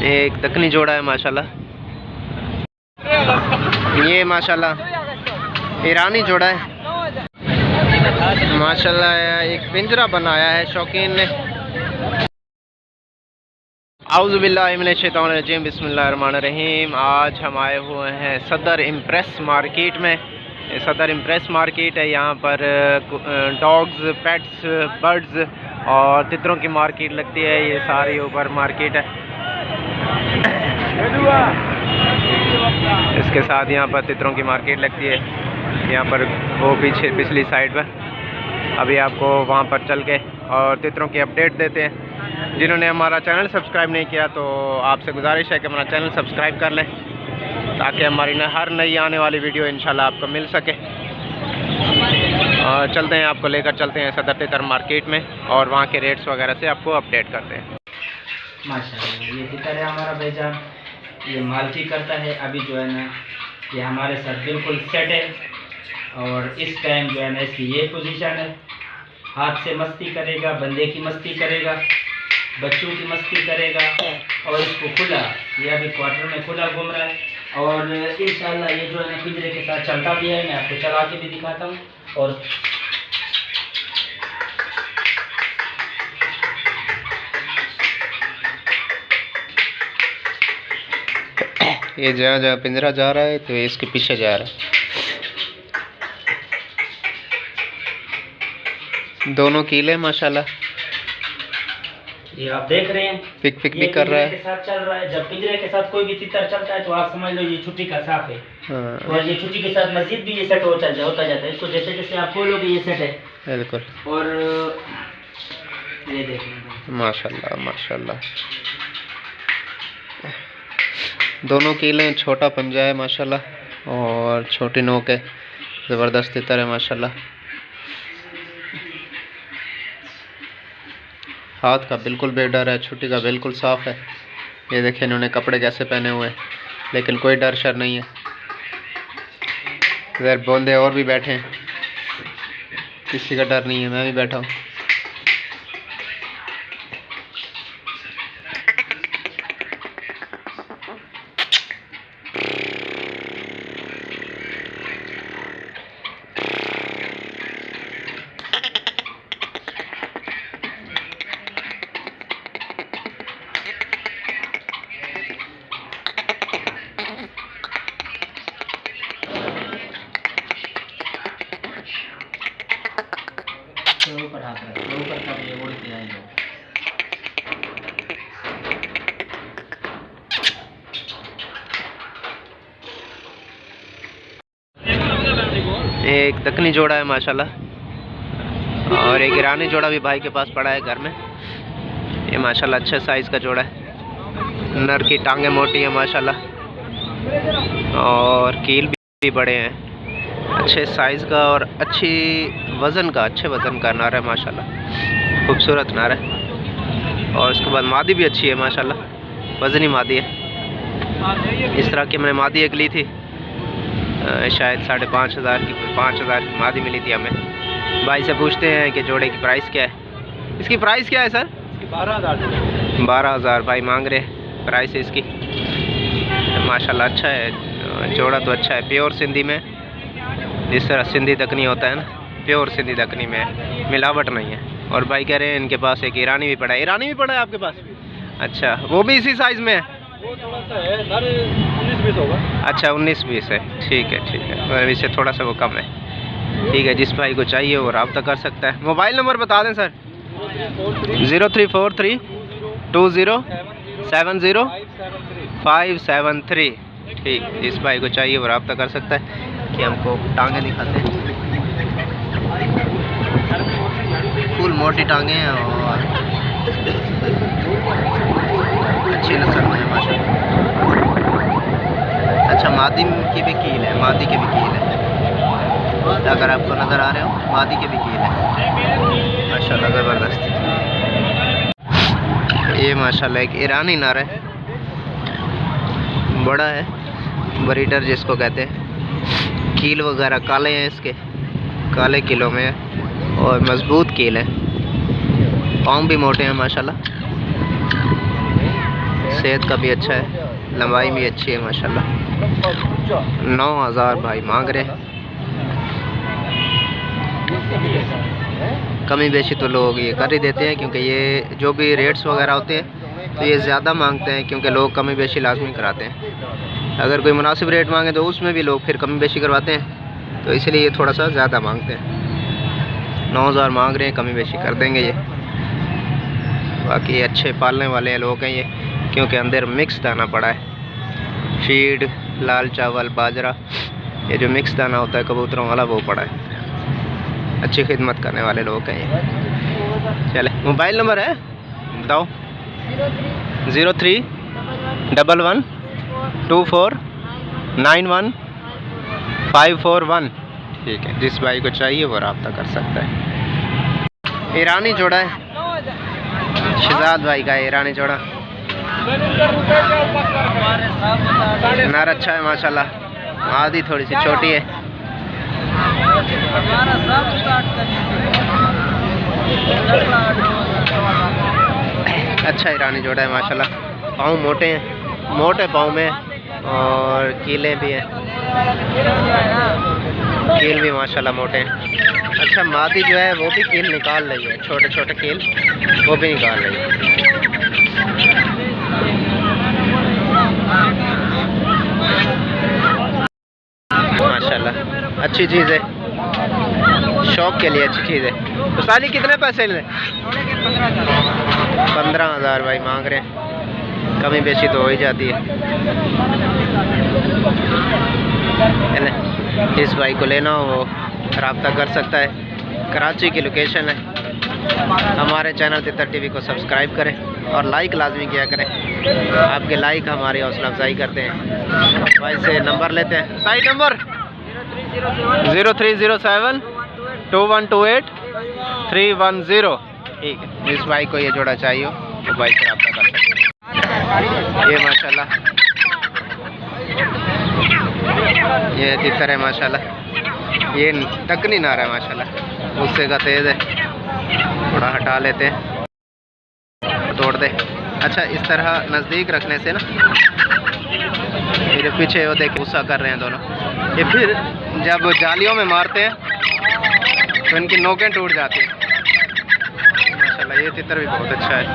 एक दक्कनी जोड़ा है माशाल्लाह। ये माशाल्लाह ईरानी जोड़ा है माशाल्लाह। एक पिंजरा बनाया है शौकीन ने। आऊज़ु बिल्लाहि मिनश शैतानिर रजीम, बिस्मिल्लाहिर्रहमानिर्रहीम। आज हम आए हुए हैं सदर इम्प्रेस मार्केट में। सदर इम्प्रेस मार्केट है। यहाँ पर डॉग्स, पेट्स, बर्ड्स और तितरों की मार्केट लगती है। ये सारी ऊपर मार्केट है। इसके साथ यहाँ पर तितरों की मार्केट लगती है। यहाँ पर वो पीछे पिछली साइड पर। अभी आपको वहाँ पर चल के और तितरों की अपडेट देते हैं। जिन्होंने हमारा चैनल सब्सक्राइब नहीं किया तो आपसे गुजारिश है कि हमारा चैनल सब्सक्राइब कर लें, ताकि हमारी हर नई आने वाली वीडियो इंशाल्लाह आपको मिल सके। और चलते हैं, आपको लेकर चलते हैं सदर तितर मार्केट में और वहाँ के रेट्स वगैरह से आपको अपडेट करते हैं। माशाल्लाह ये तितर है हमारा भाईजान, ये मालकी करता है। अभी जो है ना ये हमारे साथ बिल्कुल सेट है और इस टाइम जो है ना इसकी ये पोजीशन है। हाथ से मस्ती करेगा, बंदे की मस्ती करेगा, बच्चों की मस्ती करेगा। और इसको खुला, ये अभी क्वार्टर में खुला घूम रहा है। और इंशाल्लाह ये जो है ना पिंजरे के साथ चलता भी है। मैं आपको चला के भी दिखाता हूँ। और ये जहाँ जहाँ पिंजरा जा रहा है तो ये इसके पीछे जा रहा है। दोनों कीले माशाल्लाह। ये आप देख रहे हैं पिक भी कर रहा है। के साथ चल रहा है। जब पिंजरे के साथ कोई भी तितर चलता है तो आप समझ लो ये छुट्टी का साफ है। हाँ। और ये छुट्टी के साथ मस्जिद भी ये सेट होता जाता है। इसको जैसे जैसे आप खोलोगे ये सेट है बिल्कुल। और ये देखिए माशाल्लाह माशाल्लाह। दोनों कीले, छोटा पंजा है माशाल्लाह और छोटी नोक है। ज़बरदस्त तितर है माशाल्लाह। हाथ का बिल्कुल बेडर है, छुट्टी का बिल्कुल साफ़ है। ये देखें इन्होंने कपड़े कैसे पहने हुए हैं, लेकिन कोई डर शर नहीं है। इधर बंदे और भी बैठे हैं, किसी का डर नहीं है। मैं भी बैठा हूँ। ऊपर हाथ रख, ऊपर तब ये उड़ के आएगा। एक दक्कनी जोड़ा है माशाल्लाह और एक ईरानी जोड़ा भी भाई के पास पड़ा है घर में। ये माशाल्लाह अच्छे साइज़ का जोड़ा है। नर की टांगे मोटी है माशाल्लाह और कील भी बड़े हैं। अच्छे साइज़ का और अच्छे वज़न का नर है माशाल्लाह। खूबसूरत नर है। और उसके बाद मादी भी अच्छी है माशाल्लाह, वज़नी मादी है। इस तरह की मैंने मादी एक ली थी, शायद 5,500 की 5,000 की मादी मिली थी हमें। भाई से पूछते हैं कि जोड़े की प्राइस क्या है। इसकी प्राइस क्या है सर? 12,000 भाई मांग रहे हैं प्राइस है इसकी। माशाल्लाह अच्छा है जोड़ा, तो अच्छा है। प्योर सिंधी में, जिस तरह सिंधी दक्कनी होता है ना, प्योर सिंधी दक्कनी में मिलावट नहीं है। और भाई कह रहे हैं इनके पास एक ईरानी भी पड़ा है। ईरानी भी पड़ा है आपके पास? अच्छा, वो भी इसी साइज़ में है? वो थोड़ा सा है, 19-20 होगा। अच्छा 19-20 है, ठीक है ठीक है। इससे थोड़ा सा वो कम है, ठीक है। जिस भाई को चाहिए वो रब्ता कर सकता है। मोबाइल नंबर बता दें सर। 0343 20 70 573। ठीक, जिस भाई को चाहिए वो रब्ता कर सकता है। कि हमको टांगे दिखाते हैं, फुल मोटी टांगे हैं और अच्छी नस्ल में है माशाल्लाह। अच्छा मादी की भी कील है, मादी के भी कील है। अगर आपको नज़र आ रहे हो, मादी के भी कील है माशाल्लाह, ज़बरदस्त। ये माशाल्लाह एक ईरानी नर है, बड़ा है, ब्रीडर जिसको कहते हैं। कील वगैरह काले हैं इसके, काले कीलों में है और मजबूत कील है। पाँव भी मोटे हैं माशाल्लाह। सेहत का भी अच्छा है, लंबाई भी अच्छी है माशाल्लाह। 9,000 भाई मांग रहे हैं। कमी बेशी तो लोग ये कर ही देते हैं, क्योंकि ये जो भी रेट्स वगैरह होते हैं तो ये ज़्यादा मांगते हैं, क्योंकि लोग कमी बेशी लाजमी कराते हैं। अगर कोई मुनासिब रेट मांगे तो उसमें भी लोग फिर कमी बेशी करवाते हैं, तो इसलिए ये थोड़ा सा ज़्यादा मांगते हैं। 9,000 मांग रहे हैं, कमी बेशी कर देंगे ये। बाकी अच्छे पालने वाले लोग हैं ये, क्योंकि अंदर मिक्स दाना पड़ा है, फीड, लाल चावल, बाजरा, ये जो मिक्स दाना होता है कबूतरों वाला वो पड़ा है। अच्छी खिदमत करने वाले लोग हैं ये। चले, मोबाइल नंबर है बताओ। 0311249151। ठीक है, जिस भाई को चाहिए वो रब्ता कर सकता है। ईरानी जोड़ा है, शहजाद भाई का ईरानी जोड़ा। नर अच्छा है माशाल्लाह, आधी थोड़ी सी छोटी है। अच्छा ईरानी जोड़ा है माशाल्लाह। पाँव मोटे हैं, मोटे पाँव में, और कीलें भी हैं, कील भी माशाल्लाह मोटे हैं। अच्छा, मादी जो है वो भी कील निकाल रही है, छोटे छोटे कील वो भी निकाल रही है माशाल्लाह। अच्छी चीज़ है, शौक के लिए अच्छी चीज़ है। तो साली कितने पैसे ले? 15,000 भाई मांग रहे हैं, कमी बेशी तो हो ही जाती है। इस भाई को लेना हो वो रब्ता कर सकता है। कराची की लोकेशन है। हमारे चैनल तितर टीवी को सब्सक्राइब करें और लाइक लाजमी किया करें। आपके लाइक हमारी हौसला अफजाई करते हैं। भाई से नंबर लेते हैं, साइड नंबर 03072128 ठीक है। इस भाई को ये जोड़ा चाहिए तो भाई से रब्ता कर सकते हैं। ये माशाल्लाह ये तितर है माशाल्लाह, ये टकनी नार है माशाल्लाह, गुस्से का तेज़ है। थोड़ा हटा लेते हैं, तोड़ दे। अच्छा, इस तरह नज़दीक रखने से ना, मेरे पीछे वो देखे गुस्सा कर रहे हैं दोनों। ये फिर जब जालियों में मारते हैं तो इनकी नोकें टूट जाती हैं माशाल्लाह। ये तितर भी बहुत अच्छा है।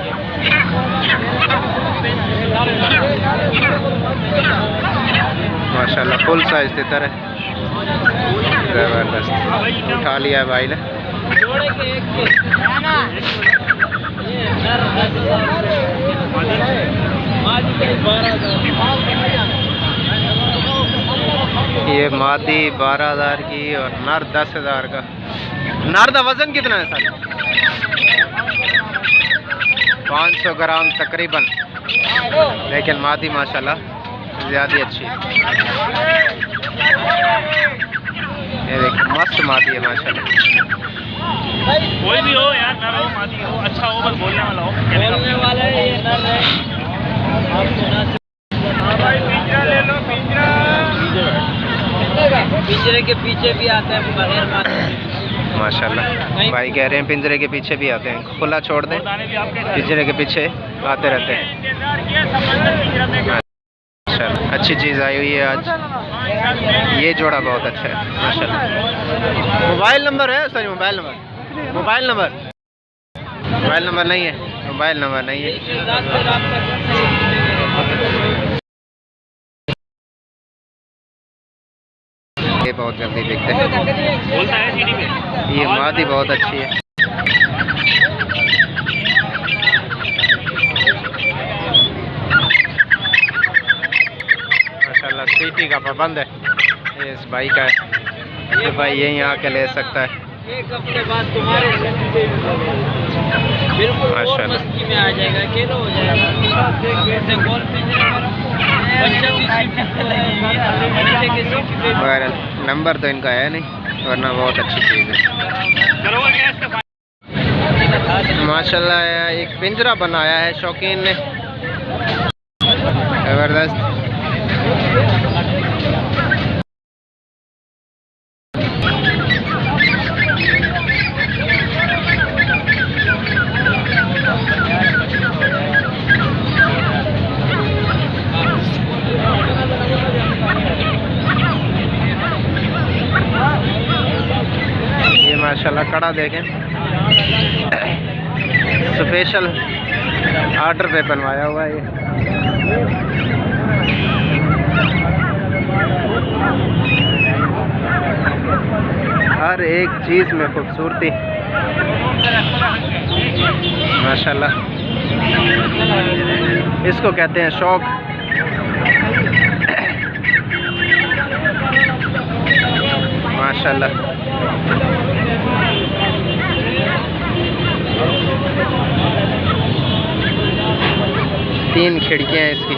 माशाल्लाह फुल साइज तितर है, ज़बरदस्त। उठा लिया भाई ने। ये मादी 12,000 की और नर 10,000 का। नर का वजन कितना है सर? 500 ग्राम तकरीबन, लेकिन मादी माशाल्लाह ज़्यादा अच्छी है। ये देखिए मस्त मादी है माशाल्लाह। कोई भी हो यार, नर हो मादी हो, अच्छा हो, बस बोलने वाला हो। बोलने वाला है ये नर है। पिंजरा ले लो, पिंजरा। पिंजरे के पीछे भी आते हैं बगैर माशाल्लाह। भाई कह रहे हैं पिंजरे के पीछे भी आते हैं, खुला छोड़ दें, पिंजरे के पीछे आते रहते हैं। माशाल्लाह अच्छी चीज़ आई हुई है आज। ये जोड़ा बहुत अच्छा है माशाल्लाह। मोबाइल नंबर है सर? मोबाइल नंबर नहीं है, मोबाइल नंबर नहीं है। ये बहुत जल्दी बिकते हैं। ये मादी बहुत अच्छी है। माशाल्लाह सीटी का पाबंद है, ये इस भाई का है। ये भाई यहीं आके ले सकता है। एक हफ्ते बाद तुम्हारे बिल्कुल माशाल्लाह में आ जाएगा, अकेला हो जाएगा। बहरहाल नंबर तो इनका है नहीं, वरना बहुत अच्छी चीज़ है माशाल्लाह। एक पिंजरा बनाया है शौकीन ने, ज़बरदस्त। माशाल्लाह कड़ा देखें, स्पेशल ऑर्डर पे बनवाया हुआ है ये। हर एक चीज़ में खूबसूरती माशाल्लाह। इसको कहते हैं शौक। माशाल्लाह तीन खिड़कियाँ हैं इसकी,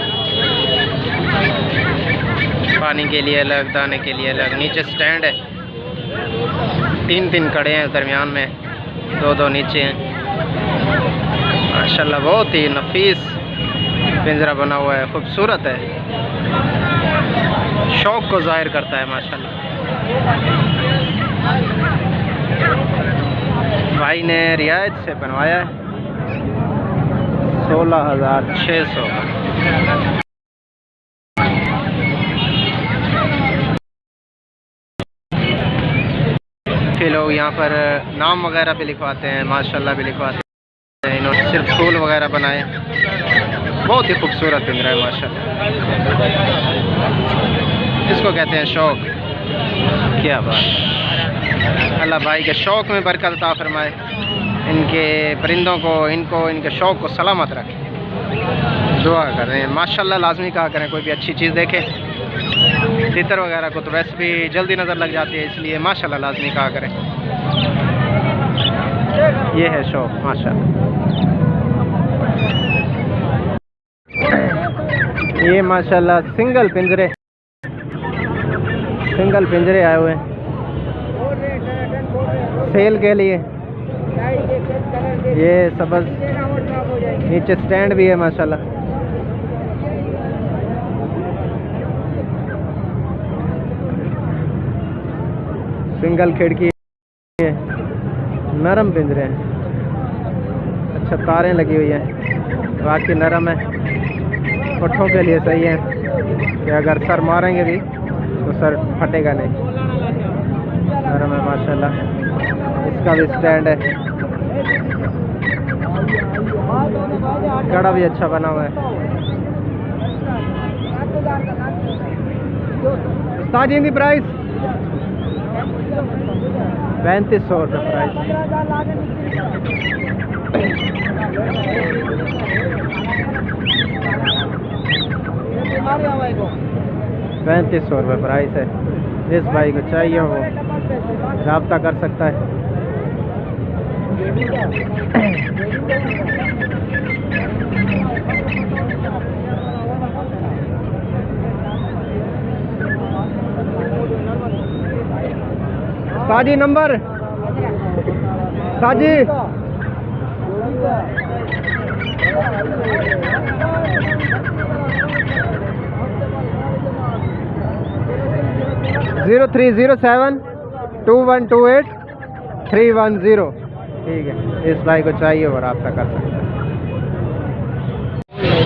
पानी के लिए अलग, दाने के लिए अलग। नीचे स्टैंड है, तीन तीन कड़े हैं दरमियान में, दो दो नीचे हैं। माशाल्लाह बहुत ही नफीस पिंजरा बना हुआ है, खूबसूरत है, शौक़ को ज़ाहिर करता है माशाल्लाह। भाई ने रियायत से बनवाया है, 16,600। लोग यहाँ पर नाम वगैरह भी लिखवाते हैं, माशाल्लाह भी लिखवाते हैं। इन्होंने सिर्फ फूल वगैरह बनाए, बहुत ही खूबसूरत पिंजरा है माशाल्लाह। इसको कहते हैं शौक़। क्या बात, अल्लाह भाई के शौक़ में बरकत अता फरमाए, इनके परिंदों को, इनको, इनके शौक़ को सलामत रखें। दुआ करें माशाल्लाह, लाजमी कहा करें कोई भी अच्छी चीज़ देखें। तितर वगैरह को तो वैसे भी जल्दी नज़र लग जाती है, इसलिए माशाल्लाह लाजमी कहा करें। ये है शौक़ माशाल्लाह। ये माशाल्लाह सिंगल पिंजरे आए हुए हैं सेल के लिए। ये सबज, नीचे स्टैंड भी है माशाल्लाह। सिंगल खिड़की है, नरम पिंजरे हैं। अच्छा तारें लगी हुई हैं, बाकी नरम है, पट्ठों के लिए सही है कि अगर सर मारेंगे भी तो सर फटेगा नहीं। नरम है माशाल्लाह। इसका भी स्टैंड है, कड़ा भी अच्छा बना हुआ है। ताजी दी प्राइस 3500 रुपये प्राइस। 3500 रुपये प्राइस है। जिस भाई को चाहिए वो रब्ता कर सकता है। साजी नंबर, साजी 03072128 ठीक है, इस भाई को चाहिए और रब्ता कर सकते हैं।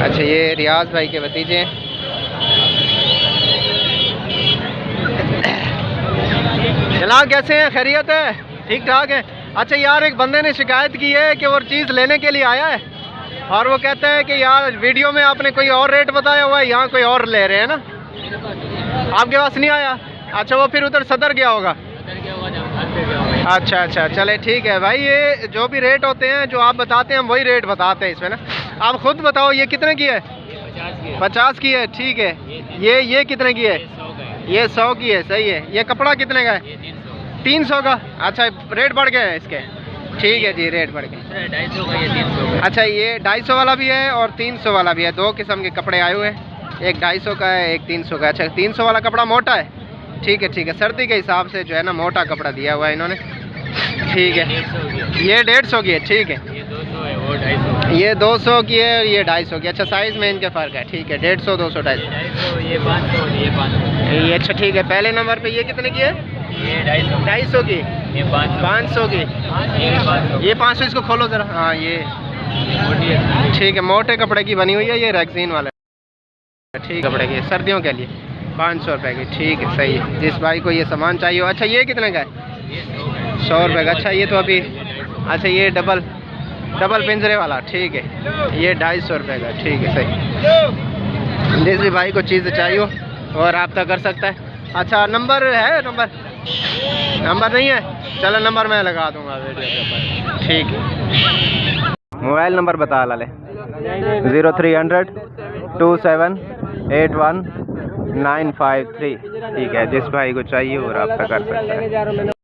अच्छा ये रियाज भाई के भतीजे हैं। जनाब कैसे हैं, खैरियत है, ठीक ठाक है। अच्छा यार एक बंदे ने शिकायत की है कि वो चीज़ लेने के लिए आया है और वो कहता है कि यार वीडियो में आपने कोई और रेट बताया हुआ है, यहाँ कोई और ले रहे हैं ना, आपके पास नहीं आया। अच्छा वो फिर उधर सदर गया होगा। अच्छा चले ठीक है भाई। ये जो भी रेट होते हैं जो आप बताते हैं हम वही रेट बताते हैं इसमें ना। आप खुद बताओ ये कितने की है? 50 की है, ठीक है। ये कितने की है? ये 100 की है, सही है। ये कपड़ा कितने का है? 300 का। अच्छा रेट बढ़ गए हैं इसके, ठीक है जी, रेट बढ़ गए। 250 का, ये 300 का। अच्छा ये 250 वाला भी है और 300 वाला भी है, दो किस्म के कपड़े आए हुए हैं, एक 250 का है, एक 300 का। अच्छा 300 वाला कपड़ा मोटा है, ठीक है सर्दी के हिसाब से जो है ना मोटा कपड़ा दिया हुआ है इन्होंने, ठीक है। ये 150 की है, ठीक है। ये 200 की है, ये 250 की। अच्छा साइज़ में इनके फ़र्क है, ठीक है। 150, 200, 250। ये 500, ये 500। ये अच्छा ठीक है। पहले नंबर पे ये कितने की है? ये 250 की। ये 500 की। ये 500। इसको खोलो ज़रा। हाँ ये ठीक है, मोटे कपड़े की बनी हुई है, ये रैक्सीन वाला ठीक कपड़े की, सर्दियों के लिए 500 रुपये की, ठीक है सही है। जिस भाई को ये सामान चाहिए हो। अच्छा ये कितने का है? 100 रुपये का। अच्छा ये तो अभी, अच्छा ये डबल पिंजरे वाला, ठीक है, ये 250 रुपये का, ठीक है सही। जिस भी भाई को चीज़ चाहिए और रब्ता कर सकता है। अच्छा नंबर है? नंबर नहीं है, चलो नंबर मैं लगा दूंगा वीडियो के ऊपर, ठीक है। मोबाइल नंबर बता लाले। 0300 2781 953, ठीक है। जिस भाई को चाहिए वो रब्ता कर सकता है।